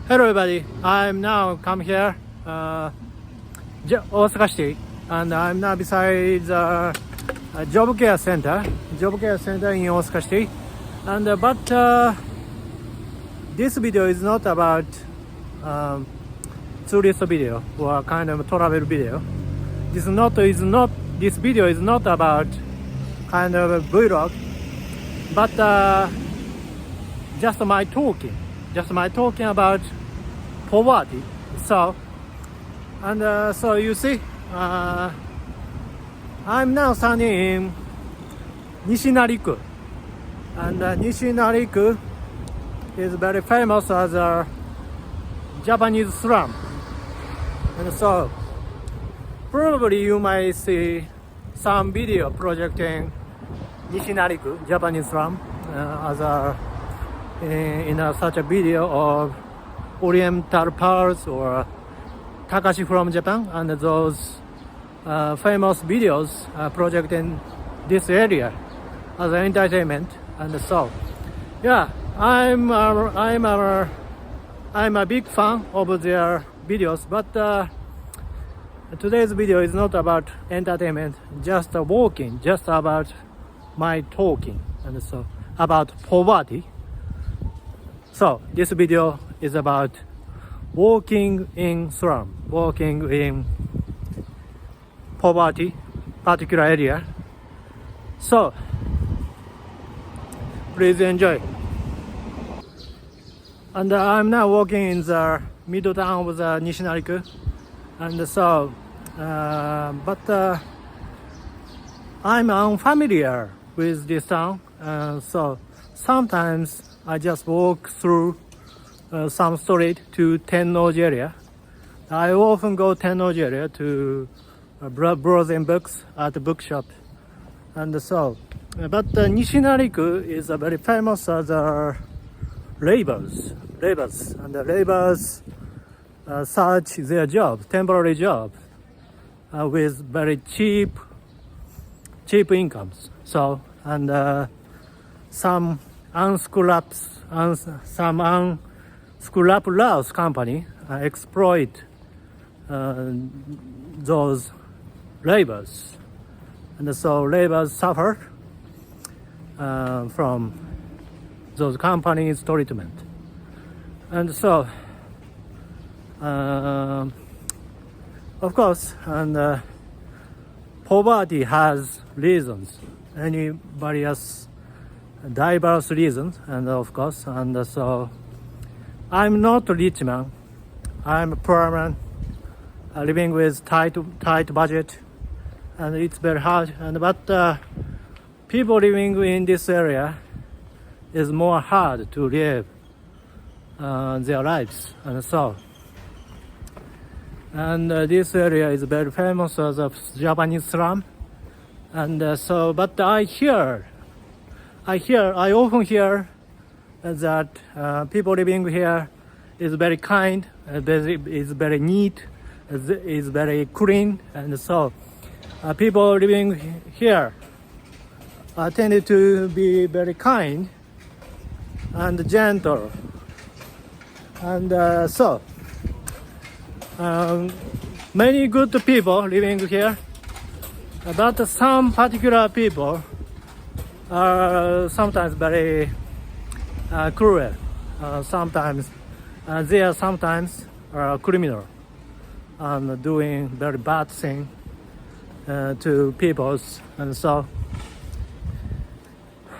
Hello everybody, I'm now come here, Osaka City, and I'm now beside the job care center in Osaka City. And but this video is not about tourist video or kind of travel video. This video is not about kind of a vlog, but just my talking about poverty. So you see, I'm now standing in Nishinariku, and Nishinariku is very famous as a Japanese slum. And so probably you might see some video projecting Nishinariku, Japanese slum, as a such a video of Oriental Pearls or Takashi from Japan, and those famous videos projecting this area as an entertainment. And so, yeah, I'm a big fan of their videos, but today's video is not about entertainment, just walking, just about my talking, and so about poverty. So this video is about walking in slum, walking in poverty particular area. So please enjoy. And I'm now walking in the middle town of the Nishinariku, and so but I'm unfamiliar with this town, so sometimes I just walk through some street to Tennoji area. I often go Tennoji area to browsing books at the bookshop. And so, but Nishinariku is very famous as laborers, and the laborers search their jobs, temporary jobs, with very cheap incomes. So, and some unscrupulous company exploit those laborers, and so laborers suffer from those companies' treatment. And so, of course, and poverty has reasons, various diverse reasons, and of course, and so I'm not a rich man, I'm a poor man, living with tight budget, and it's very hard. And but people living in this area is more hard to live their lives. And so, and this area is very famous as a Japanese slum. And so, but I often hear that people living here is very kind, is very neat, is very clean, and so people living here tended to be very kind and gentle. And so many good people living here, but some particular people are sometimes very cruel. Sometimes they are sometimes criminal and doing very bad thing to peoples. And so,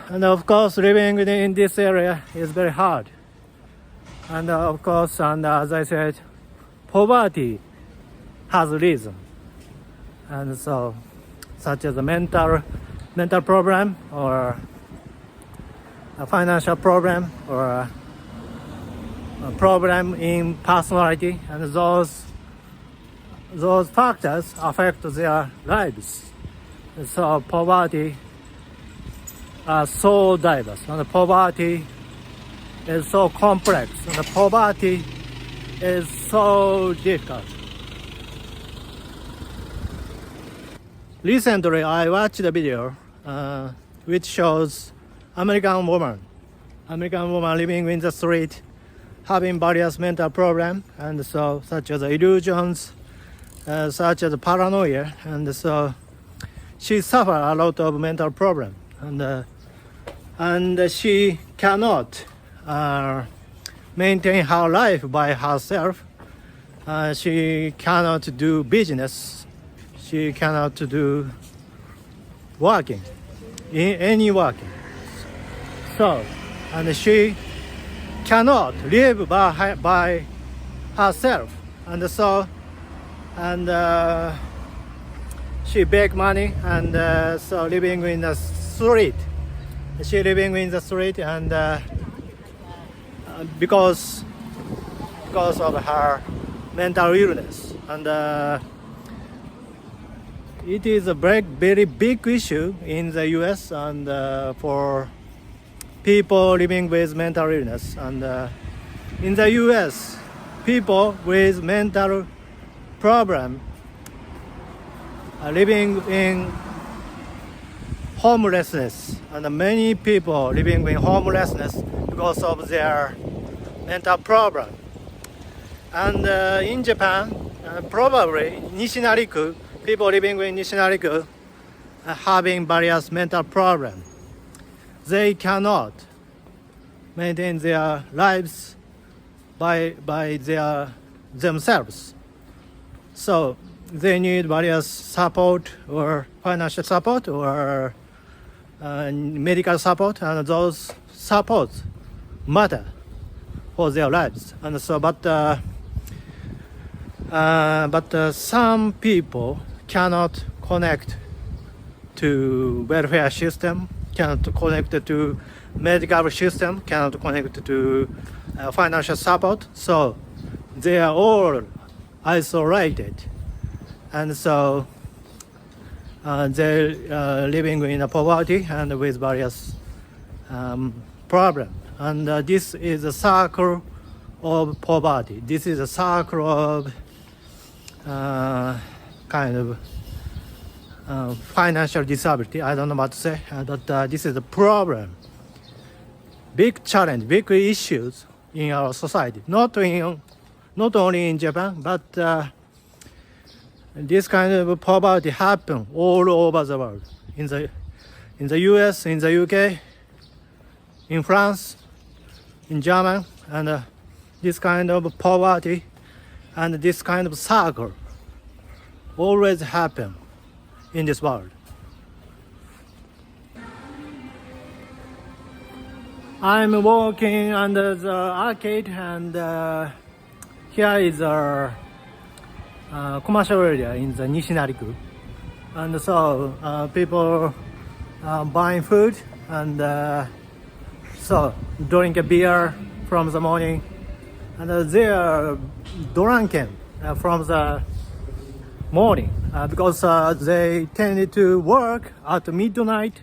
and of course, living in this area is very hard. And of course, and as I said, poverty has a reason. And so, such as a mental problem, or a financial problem, or a problem in personality, and those factors affect their lives. And so poverty are so diverse, and poverty is so complex, and poverty is so difficult. Recently, I watched a video which shows American woman living in the street having various mental problems, and so such as illusions, such as paranoia, and so she suffer a lot of mental problem, and she cannot maintain her life by herself. She cannot do business. She cannot do working, in any working. So, and she cannot live by herself, and so, and she beg money, and so living in the street. She living in the street, and because of her mental illness, and it is a very big issue in the U.S. and for people living with mental illness. And in the U.S., people with mental problem are living in homelessness, and many people living in homelessness because of their mental problem. And in Japan, probably Nishinariku, people living in Nishinariku are having various mental problems. They cannot maintain their lives by themselves. So they need various support, or financial support, or medical support, and those supports matter for their lives. And so, but some people cannot connect to welfare system, cannot connect to medical system, cannot connect to financial support. So they are all isolated, and so they're living in a poverty and with various problems. And this is a circle of poverty. This is a circle of kind of financial disability. I don't know what to say, but this is a problem. Big challenge, big issues in our society. Not only in Japan, but this kind of poverty happen all over the world. In the U.S., in the UK, in France, in Germany, and this kind of poverty and this kind of circle always happen in this world. I'm walking under the arcade, and here is a commercial area in the Nishinariku, and so people buying food, and so drink a beer from the morning, and they are drunken from the morning because they tended to work at midnight,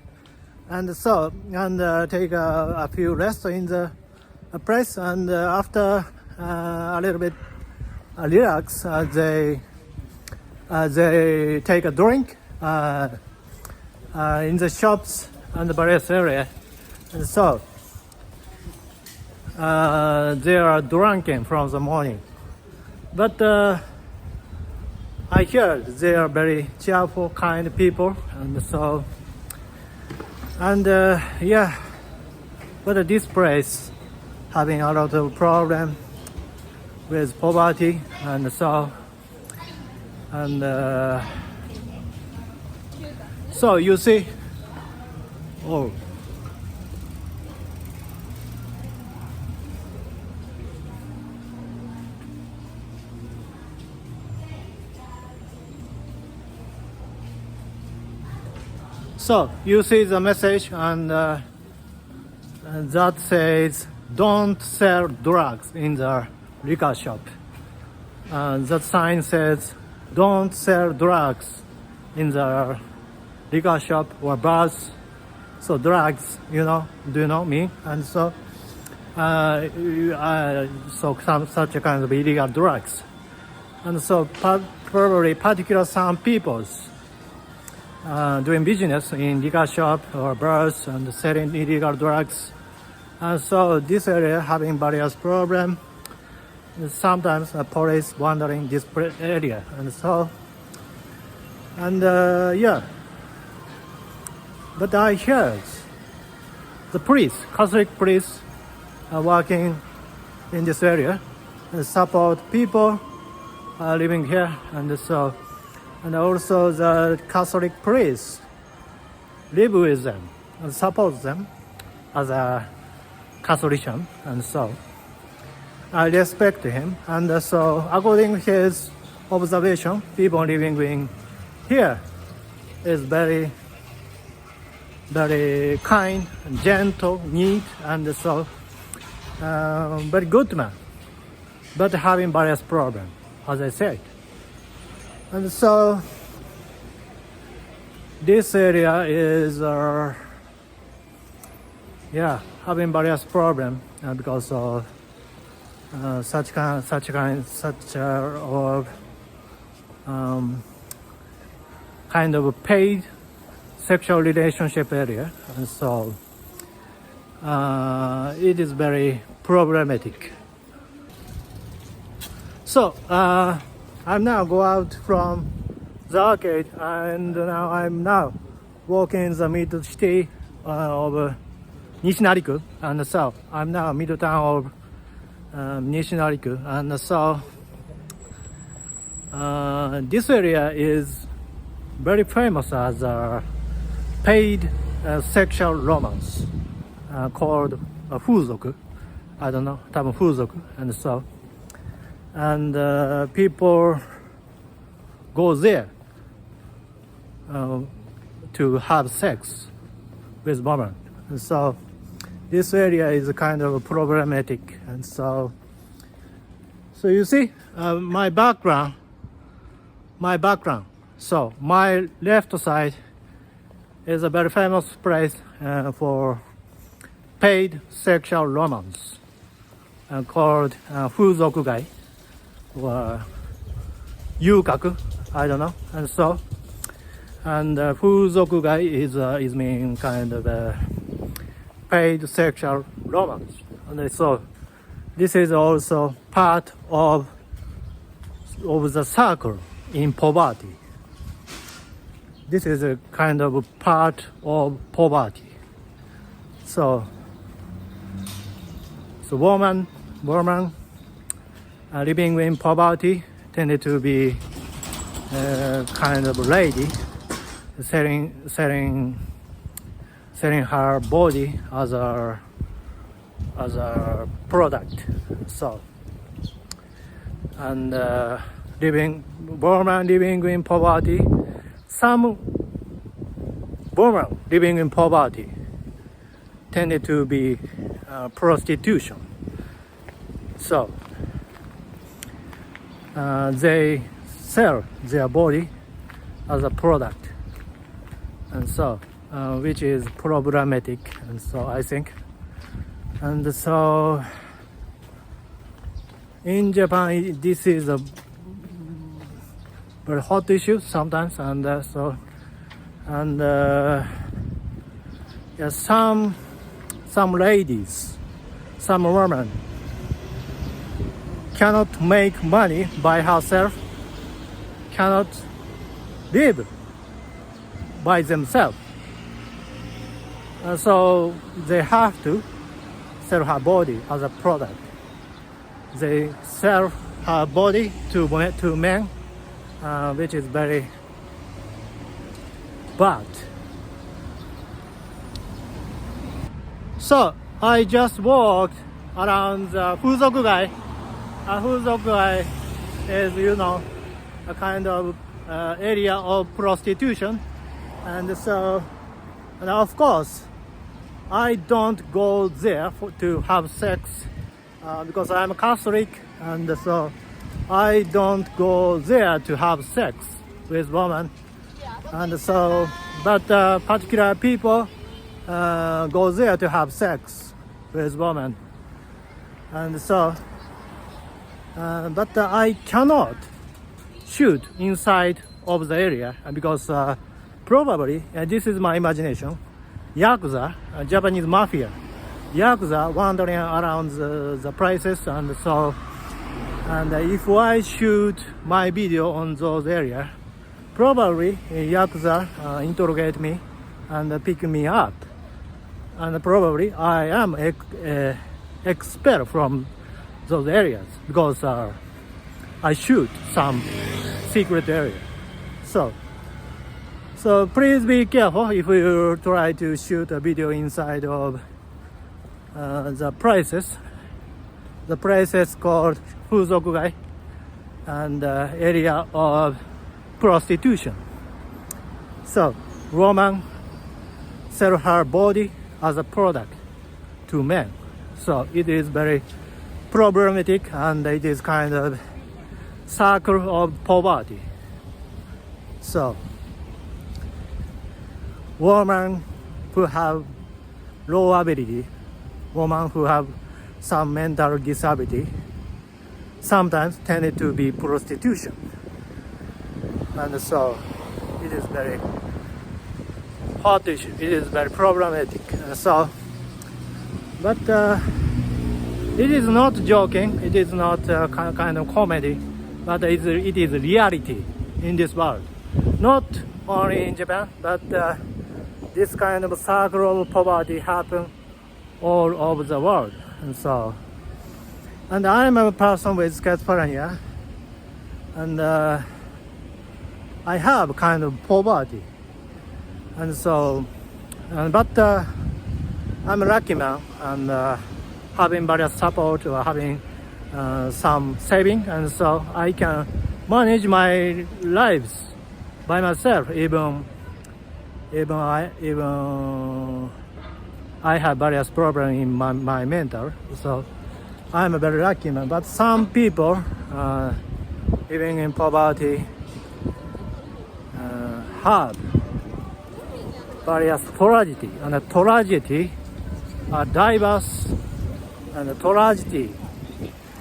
and so take a few rests in the place, and after a little bit relax, they take a drink in the shops and the various area, and so they are drunken from the morning. But I hear they are very cheerful, kind people, and so, and yeah, but this place having a lot of problem with poverty, and so, and so you see, oh. So you see the message, and that says don't sell drugs in the liquor shop. That sign says don't sell drugs in the liquor shop or bars. So drugs, you know, do you know me? And so such a kind of illegal drugs. And so probably particular some people's doing business in liquor shop or bars and selling illegal drugs. And so this area having various problems, sometimes police wandering this area, and so, and yeah. But I heard the priest, Catholic priests, are working in this area and support people living here, and so, and also the Catholic priests live with them and support them as a Catholicism, and so I respect him. And so according to his observation, people living in here is very kind, gentle, neat, and so very good man, but having various problems, as I said. And so this area is having various problems because of such kind of paid sexual relationship area, and so it is very problematic. So I'm now go out from the arcade, and now I'm walking in the middle city of Nishinariku, and so I'm now middle town of Nishinariku, and so this area is very famous as a paid sexual romance called fuzoku. I don't know, 多分fuzoku, and so, and people go there to have sex with women, and so this area is kind of problematic. And so you see my background. So my left side is a very famous place for paid sexual romance called fuzokugai or yukaku, I don't know. And so, and fuzokugai is mean kind of a paid sexual romance, and so this is also part of the circle in poverty. This is a kind of part of poverty. So woman living in poverty tended to be kind of lady selling her body as a product. So, and woman living in poverty, some women living in poverty tended to be prostitution. So they sell their body as a product, and so which is problematic, and so I think. And so in Japan, this is a very hot issue sometimes, and so, and yeah, some ladies, some women cannot make money by herself, cannot live by themselves. So they have to sell her body as a product. They sell her body to men, which is very bad. So I just walked around the fuzokugai. Fuzokugai is, you know, a kind of area of prostitution, and so, and of course, I don't go there to have sex because I'm a Catholic, and so I don't go there to have sex with women. And so, but particular people go there to have sex with women. And so, but I cannot shoot inside of the area because probably, this is my imagination, Yakuza, Japanese mafia, Yakuza wandering around the places, and so And if I shoot my video on those areas, probably Yakuza interrogate me and pick me up. And probably I am expelled from those areas because I shoot some secret area. So please be careful if you try to shoot a video inside of the places. The place is called Fuzokugai and area of prostitution. So woman sell her body as a product to men. So it is very problematic and it is kind of circle of poverty. So women who have low ability, women who have some mental disability, sometimes tended to be prostitution. And so it is very hot issue. It is very problematic. So, but it is not joking. It is not kind of comedy, but it is reality in this world. Not only in Japan, but this kind of circle of poverty happen all over the world. And I am a person with schizophrenia, and I have kind of poverty, and so, but I'm a lucky man and having various support or having some saving, and so I can manage my lives by myself. Even I have various problems in my mental, so I'm a very lucky man. But some people living in poverty have various tragedy, and the tragedy are diverse, and the tragedy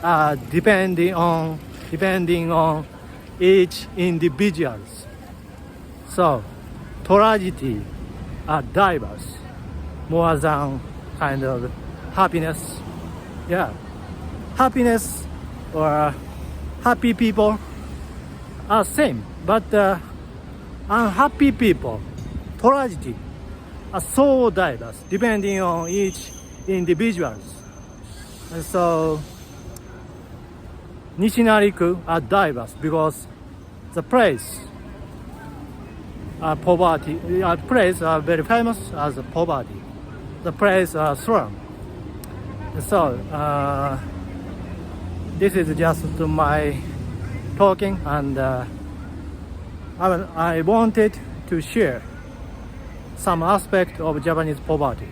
are depending on each individuals. So tragedy are diverse more than kind of happiness. Yeah, happiness or happy people are same, but unhappy people, tragedy are so diverse depending on each individuals. And so Nishinariku are diverse because the place poverty, place are very famous as poverty. The place are Slum. So this is just my talking, and I wanted to share some aspect of Japanese poverty.